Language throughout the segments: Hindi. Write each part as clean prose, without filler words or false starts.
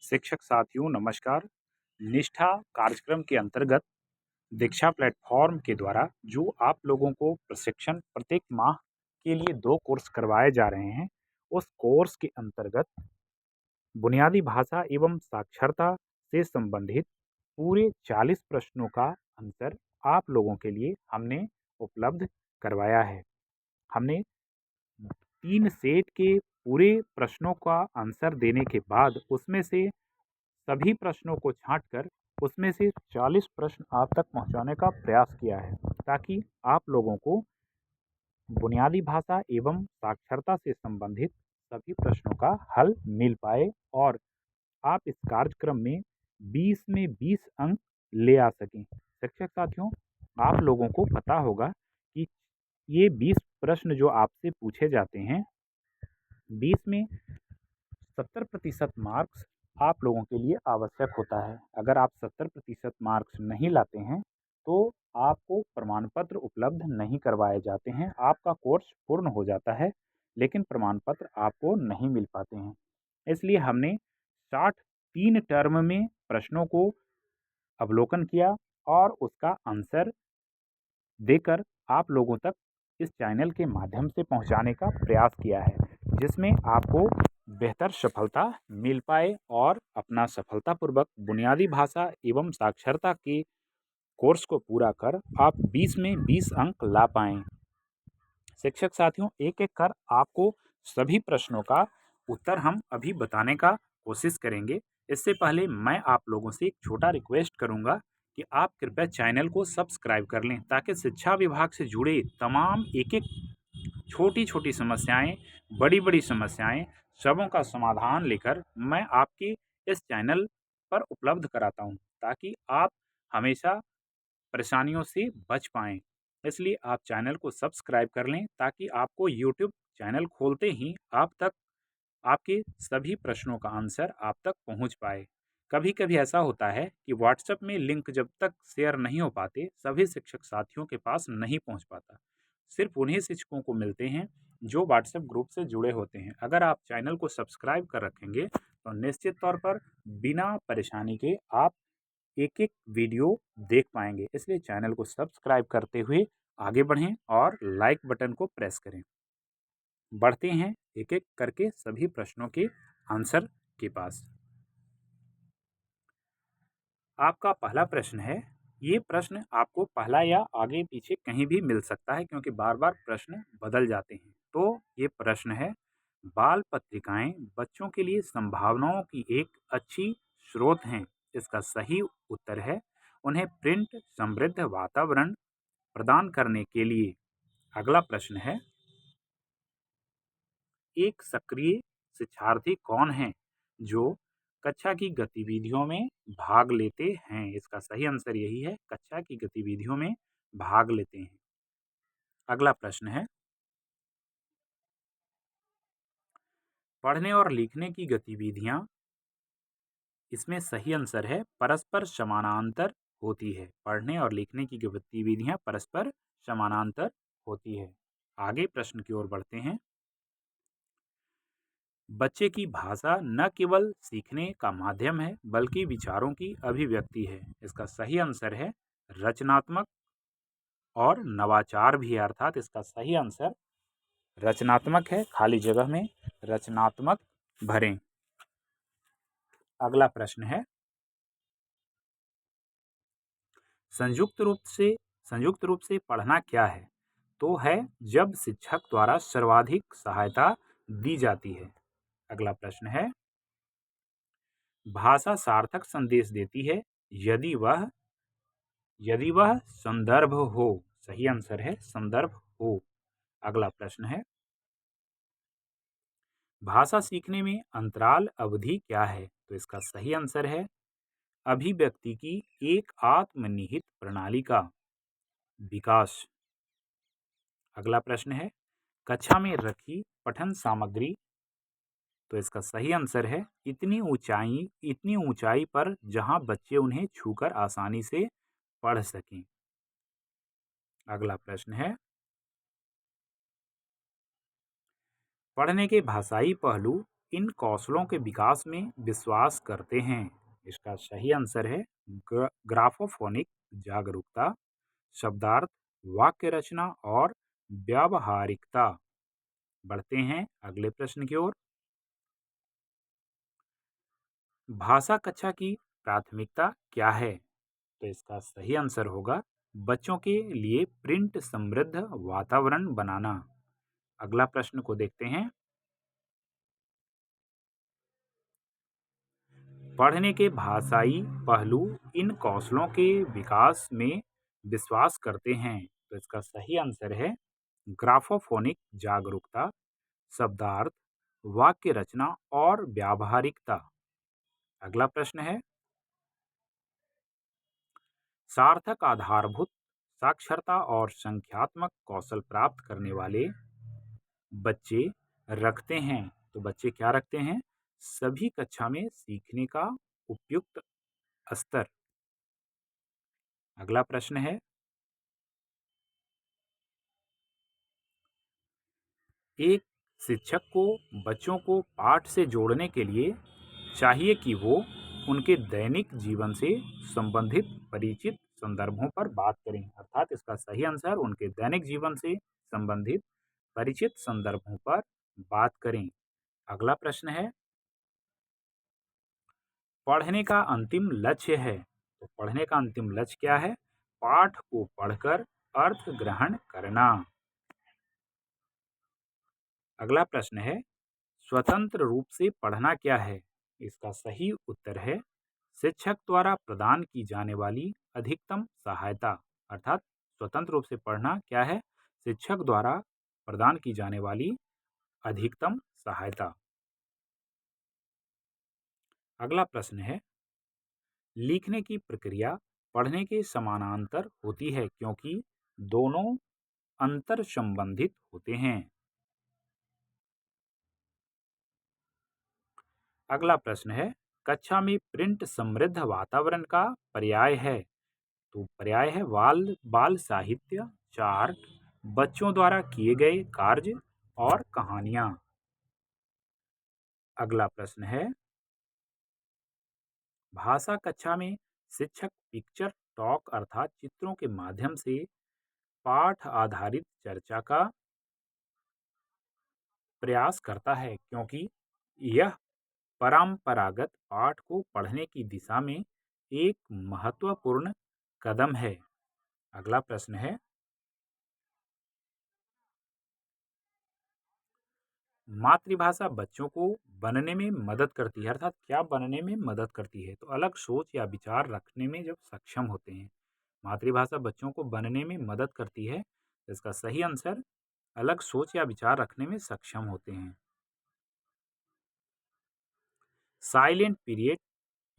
शिक्षक साथियों नमस्कार। निष्ठा कार्यक्रम के अंतर्गत दीक्षा प्लेटफॉर्म के द्वारा जो आप लोगों को प्रशिक्षण प्रत्येक माह के लिए 2 कोर्स करवाए जा रहे हैं, उस कोर्स के अंतर्गत बुनियादी भाषा एवं साक्षरता से संबंधित पूरे 40 प्रश्नों का आंसर आप लोगों के लिए हमने उपलब्ध करवाया है। हमने 3 सेट के पूरे प्रश्नों का आंसर देने के बाद उसमें से सभी प्रश्नों को छांटकर उसमें से 40 प्रश्न आप तक पहुंचाने का प्रयास किया है, ताकि आप लोगों को बुनियादी भाषा एवं साक्षरता से संबंधित सभी प्रश्नों का हल मिल पाए और आप इस कार्यक्रम में 20 में 20 अंक ले आ सकें। शिक्षक साथियों, आप लोगों को पता होगा कि ये 20 प्रश्न जो आपसे पूछे जाते हैं, 20 में 70% मार्क्स आप लोगों के लिए आवश्यक होता है। अगर आप 70% मार्क्स नहीं लाते हैं, तो आपको प्रमाण पत्र उपलब्ध नहीं करवाए जाते हैं। आपका कोर्स पूर्ण हो जाता है, लेकिन प्रमाण पत्र आपको नहीं मिल पाते हैं। इसलिए हमने 60 3 टर्म में प्रश्नों को अवलोकन किया और उसका आंसर देकर आप लोगों तक इस चैनल के माध्यम से पहुंचाने का प्रयास किया है, जिसमें आपको बेहतर सफलता मिल पाए और अपना सफलतापूर्वक बुनियादी भाषा एवं साक्षरता के कोर्स को पूरा कर आप 20 में 20 अंक ला पाएं। शिक्षक साथियों, एक एक कर आपको सभी प्रश्नों का उत्तर हम अभी बताने का कोशिश करेंगे। इससे पहले मैं आप लोगों से एक छोटा रिक्वेस्ट करूंगा कि आप कृपया चैनल को सब्सक्राइब कर लें, ताकि शिक्षा विभाग से जुड़े तमाम एक एक छोटी छोटी समस्याएं, बड़ी बड़ी समस्याएं, सबों का समाधान लेकर मैं आपके इस चैनल पर उपलब्ध कराता हूं, ताकि आप हमेशा परेशानियों से बच पाएं। इसलिए आप चैनल को सब्सक्राइब कर लें, ताकि आपको यूट्यूब चैनल खोलते ही आप तक आपके सभी प्रश्नों का आंसर आप तक पहुंच पाए। कभी कभी ऐसा होता है कि व्हाट्सएप में लिंक जब तक शेयर नहीं हो पाते, सभी शिक्षक साथियों के पास नहीं पहुंच पाता। सिर्फ उन्हीं शिक्षकों को मिलते हैं जो व्हाट्सएप ग्रुप से जुड़े होते हैं। अगर आप चैनल को सब्सक्राइब कर रखेंगे, तो निश्चित तौर पर बिना परेशानी के आप एक एक वीडियो देख पाएंगे। इसलिए चैनल को सब्सक्राइब करते हुए आगे बढ़ें और लाइक बटन को प्रेस करें। बढ़ते हैं एक एक करके सभी प्रश्नों के आंसर के पास। आपका पहला प्रश्न है, ये प्रश्न आपको पहला या आगे पीछे कहीं भी मिल सकता है, क्योंकि बार बार प्रश्न बदल जाते हैं। तो ये प्रश्न है, बाल पत्रिकाएं बच्चों के लिए संभावनाओं की एक अच्छी स्रोत हैं। इसका सही उत्तर है, उन्हें प्रिंट समृद्ध वातावरण प्रदान करने के लिए। अगला प्रश्न है, एक सक्रिय शिक्षार्थी कौन है जो कक्षा की गतिविधियों में भाग लेते हैं? इसका सही आंसर यही है, कक्षा की गतिविधियों में भाग लेते हैं। अगला प्रश्न है, पढ़ने और लिखने की गतिविधियां, इसमें सही आंसर है परस्पर समानांतर होती है। पढ़ने और लिखने की गतिविधियां परस्पर समानांतर होती है। आगे प्रश्न की ओर बढ़ते हैं, बच्चे की भाषा न केवल सीखने का माध्यम है, बल्कि विचारों की अभिव्यक्ति है। इसका सही आंसर है रचनात्मक और नवाचार भी है, अर्थात इसका सही आंसर रचनात्मक है। खाली जगह में रचनात्मक भरें। अगला प्रश्न है, संयुक्त रूप से पढ़ना क्या है? तो है जब शिक्षक द्वारा सर्वाधिक सहायता दी जाती है। अगला प्रश्न है, भाषा सार्थक संदेश देती है यदि वह संदर्भ हो। सही आंसर है संदर्भ हो। अगला प्रश्न है, भाषा सीखने में अंतराल अवधि क्या है? तो इसका सही आंसर है अभिव्यक्ति की एक आत्मनिहित प्रणाली का विकास। अगला प्रश्न है, कक्षा में रखी पठन सामग्री, तो इसका सही आंसर है इतनी ऊंचाई पर जहां बच्चे उन्हें छूकर आसानी से पढ़ सकें। अगला प्रश्न है, पढ़ने के भाषाई पहलू इन कौशलों के विकास में विश्वास करते हैं? इसका सही आंसर है ग्राफोफोनिक जागरूकता, शब्दार्थ, वाक्य रचना और व्यावहारिकता। बढ़ते हैं अगले प्रश्न की ओर। भाषा कक्षा की प्राथमिकता क्या है? तो इसका सही आंसर होगा बच्चों के लिए प्रिंट समृद्ध वातावरण बनाना। अगला प्रश्न को देखते हैं। पढ़ने के भाषाई पहलू इन कौशलों के विकास में विश्वास करते हैं। तो इसका सही आंसर है ग्राफोफोनिक जागरूकता, शब्दार्थ, वाक्य रचना और व्यावहारिकता। अगला प्रश्न है, सार्थक आधारभूत साक्षरता और संख्यात्मक कौशल प्राप्त करने वाले बच्चे रखते हैं। तो बच्चे क्या रखते हैं? सभी कक्षा में सीखने का उपयुक्त स्तर। अगला प्रश्न है, एक शिक्षक को बच्चों को पाठ से जोड़ने के लिए चाहिए कि वो उनके दैनिक जीवन से संबंधित परिचित संदर्भों पर बात करें। अर्थात इसका सही आंसर उनके दैनिक जीवन से संबंधित परिचित संदर्भों पर बात करें। अगला प्रश्न है, पढ़ने का अंतिम लक्ष्य है। तो पढ़ने का अंतिम लक्ष्य क्या है? पाठ को पढ़कर अर्थ ग्रहण करना। अगला प्रश्न है, स्वतंत्र रूप से पढ़ना क्या है? इसका सही उत्तर है शिक्षक द्वारा प्रदान की जाने वाली अधिकतम सहायता। अर्थात स्वतंत्र रूप से पढ़ना क्या है? शिक्षक द्वारा प्रदान की जाने वाली अधिकतम सहायता। अगला प्रश्न है, लिखने की प्रक्रिया पढ़ने के समानांतर होती है क्योंकि दोनों अंतर संबंधित होते हैं। अगला प्रश्न है, कक्षा में प्रिंट समृद्ध वातावरण का पर्याय है। तो पर्याय है बाल बाल साहित्य, चार्ट, बच्चों द्वारा किए गए कार्य और कहानियां। अगला प्रश्न है, भाषा कक्षा में शिक्षक पिक्चर टॉक अर्थात चित्रों के माध्यम से पाठ आधारित चर्चा का प्रयास करता है क्योंकि यह परंपरागत पाठ को पढ़ने की दिशा में एक महत्वपूर्ण कदम है। अगला प्रश्न है, मातृभाषा बच्चों को बनने में मदद करती है। अर्थात क्या बनने में मदद करती है? तो अलग सोच या विचार रखने में जब सक्षम होते हैं। मातृभाषा बच्चों को बनने में मदद करती है। तो इसका सही आंसर अलग सोच या विचार रखने में सक्षम होते हैं। साइलेंट पीरियड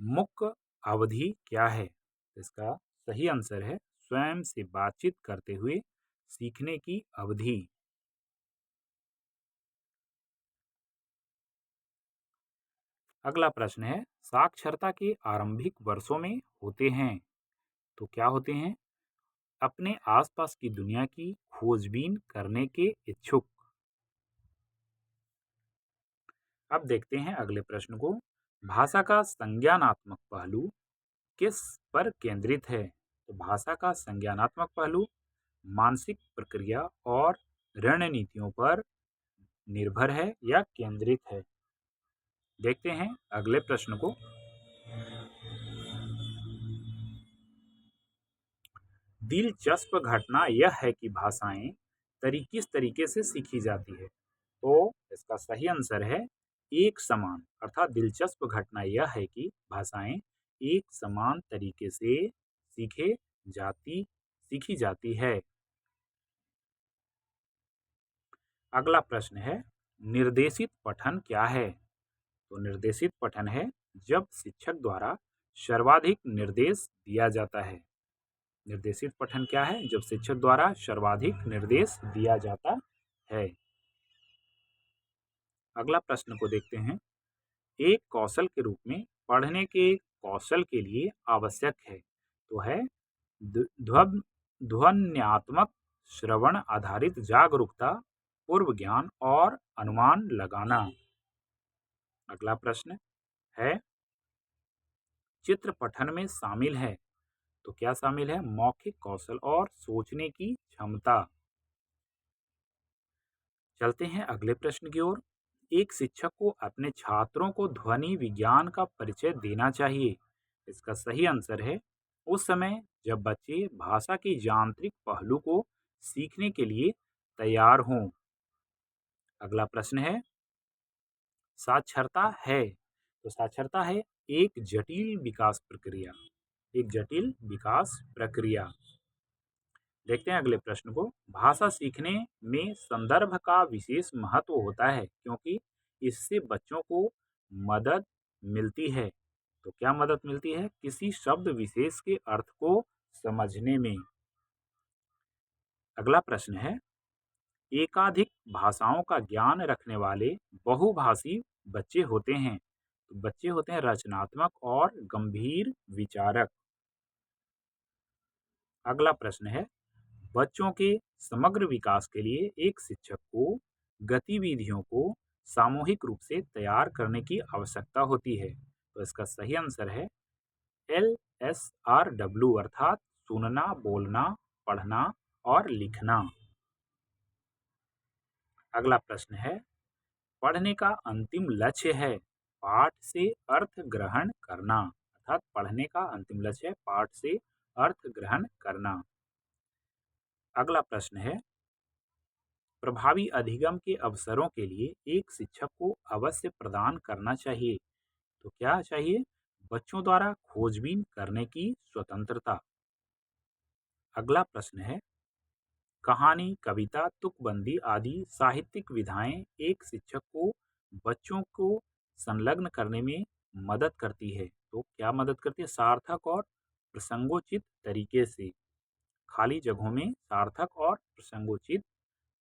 मुख्य अवधि क्या है? इसका सही आंसर है स्वयं से बातचीत करते हुए सीखने की अवधि। अगला प्रश्न है, साक्षरता के आरंभिक वर्षों में होते हैं। तो क्या होते हैं? अपने आसपास की दुनिया की खोजबीन करने के इच्छुक। अब देखते हैं अगले प्रश्न को, भाषा का संज्ञानात्मक पहलू किस पर केंद्रित है? तो भाषा का संज्ञानात्मक पहलू मानसिक प्रक्रिया और रणनीतियों पर निर्भर है या केंद्रित है। देखते हैं अगले प्रश्न को, दिलचस्प घटना यह है कि भाषाएं किस तरीके से सीखी जाती है। तो इसका सही आंसर है एक समान। अर्थात दिलचस्प घटना यह है कि भाषाएं एक समान तरीके से सीखे जाती सीखी जाती है। अगला प्रश्न है, निर्देशित पठन क्या है? तो निर्देशित पठन है जब शिक्षक द्वारा सर्वाधिक निर्देश दिया जाता है। निर्देशित पठन क्या है? जब शिक्षक द्वारा सर्वाधिक निर्देश दिया जाता है। अगला प्रश्न को देखते हैं, एक कौशल के रूप में पढ़ने के कौशल के लिए आवश्यक है। तो है ध्वन्यात्मक श्रवण आधारित जागरूकता, पूर्व ज्ञान और अनुमान लगाना। अगला प्रश्न है, चित्र पठन में शामिल है। तो क्या शामिल है? मौखिक कौशल और सोचने की क्षमता। चलते हैं अगले प्रश्न की ओर। एक शिक्षक को अपने छात्रों को ध्वनि विज्ञान का परिचय देना चाहिए। इसका सही आंसर है उस समय जब बच्चे भाषा के यांत्रिक पहलू को सीखने के लिए तैयार हों। अगला प्रश्न है, साक्षरता है। तो साक्षरता है एक जटिल विकास प्रक्रिया। एक जटिल विकास प्रक्रिया। देखते हैं अगले प्रश्न को। भाषा सीखने में संदर्भ का विशेष महत्व होता है क्योंकि इससे बच्चों को मदद मिलती है। तो क्या मदद मिलती है? किसी शब्द विशेष के अर्थ को समझने में। अगला प्रश्न है, एकाधिक भाषाओं का ज्ञान रखने वाले बहुभाषी बच्चे होते हैं। तो बच्चे होते हैं रचनात्मक और गंभीर विचारक। अगला प्रश्न है, बच्चों के समग्र विकास के लिए एक शिक्षक को गतिविधियों को सामूहिक रूप से तैयार करने की आवश्यकता होती है। तो इसका सही आंसर है LSRW अर्थात सुनना, बोलना, पढ़ना और लिखना। अगला प्रश्न है, पढ़ने का अंतिम लक्ष्य है पाठ से अर्थ ग्रहण करना। अर्थात पढ़ने का अंतिम लक्ष्य है पाठ से अर्थ ग्रहण करना। अगला प्रश्न है, प्रभावी अधिगम के अवसरों के लिए एक शिक्षक को अवश्य प्रदान करना चाहिए। तो क्या चाहिए? बच्चों द्वारा खोजबीन करने की स्वतंत्रता। अगला प्रश्न है, कहानी, कविता, तुकबंदी आदि साहित्यिक विधाएं एक शिक्षक को बच्चों को संलग्न करने में मदद करती है। तो क्या मदद करती है? सार्थक और प्रसंगोचित तरीके से। खाली जगहों में सार्थक और प्रसंगोचित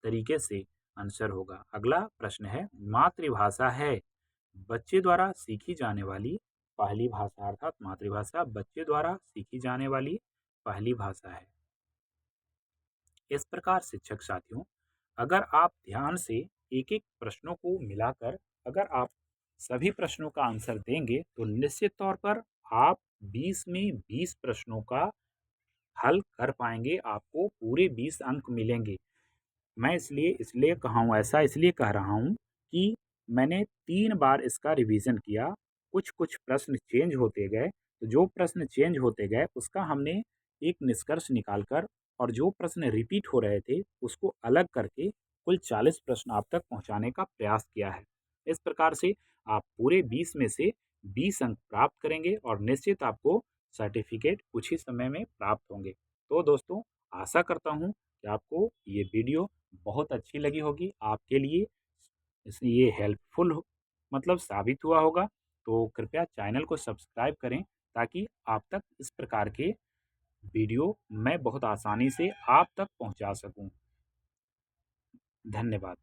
तरीके से आंसर होगा। अगला प्रश्न है, मातृभाषा है बच्चे द्वारा सीखी जाने वाली पहली भाषा। अर्थात मातृभाषा बच्चे द्वारा सीखी जाने वाली पहली भाषा है। इस प्रकार शिक्षक साथियों, अगर आप ध्यान से एक एक प्रश्नों को मिलाकर अगर आप सभी प्रश्नों का आंसर देंगे तो निश्चित तौर पर आप 20 में 20 प्रश्नों का हल कर पाएंगे। आपको पूरे 20 अंक मिलेंगे। मैं इसलिए इसलिए कहा हूँ, ऐसा इसलिए कह रहा हूँ कि मैंने 3 बार इसका रिवीजन किया। कुछ कुछ प्रश्न चेंज होते गए, तो जो प्रश्न चेंज होते गए उसका हमने एक निष्कर्ष निकाल कर और जो प्रश्न रिपीट हो रहे थे उसको अलग करके कुल 40 प्रश्न आप तक पहुँचाने का प्रयास किया है। इस प्रकार से आप पूरे 20 में से 20 अंक प्राप्त करेंगे और निश्चित आपको सर्टिफिकेट कुछ ही समय में प्राप्त होंगे। तो दोस्तों, आशा करता हूँ कि आपको ये वीडियो बहुत अच्छी लगी होगी, आपके लिए ये हेल्पफुल मतलब साबित हुआ होगा। तो कृपया चैनल को सब्सक्राइब करें ताकि आप तक इस प्रकार के वीडियो मैं बहुत आसानी से आप तक पहुंचा सकूं। धन्यवाद।